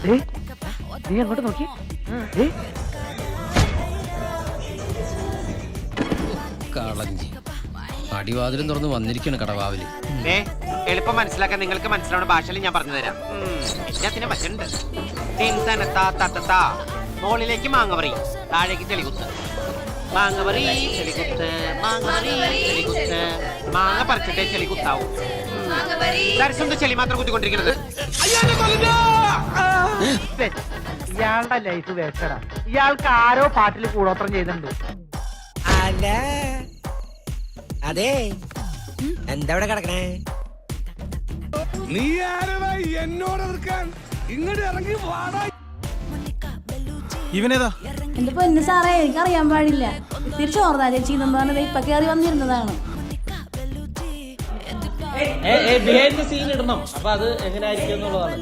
നീ അങ്ങോട്ട് നോക്കി. കളഞ്ഞി അടിവാതിലും തുറന്ന് വന്നിരിക്കണ് കടവാവില്. എളുപ്പം മനസ്സിലാക്കാൻ നിങ്ങൾക്ക് മനസ്സിലാവുന്ന ഭാഷയിൽ ഞാൻ പറഞ്ഞു തരാം. എല്ലാത്തിനും പറ്റുന്നുണ്ട്. മോളിലേക്ക് മാങ്ങപറി, താഴേക്ക് ചെളികുത്ത്. മാങ്ങപറി ചെളികുത്ത്, മാങ്ങപറി ചെളികുത്ത്. മാങ്ങ പറിച്ചിട്ടേ ചെളികുത്താവും. ദർശനം ചെളി മാത്രം കുത്തിക്കൊണ്ടിരിക്കുന്നത്. ഇയാളുടെ ലൈഫ് വേസ്റ്റഡാ. ഇയാൾക്ക് ആരോ പാട്ടിൽ കൂടോത്രം ചെയ്തിട്ടുണ്ട്. അല്ല അതെ, എന്താ ഇവിടെ കിടക്കണേ? നീ ആരടാ എന്നോട് എതിർക്കാൻ? ഇങ്ങോട്ട് ഇറങ്ങി വാടാ. ഇവനേതാ? എന്റെ പൊന്നു സാറേ, എനിക്ക് അറിയാൻ പാടില്ല. തിരിച്ചോർന്നാ ചേച്ചി പറഞ്ഞത് ഇപ്പൊ കയറി വന്നിരുന്നതാണ്. ബിഹൈൻഡ് ദ സീൻ ഇടണം. അപ്പൊ അത് എങ്ങനെയായിരിക്കും എന്നുള്ളതാണ്.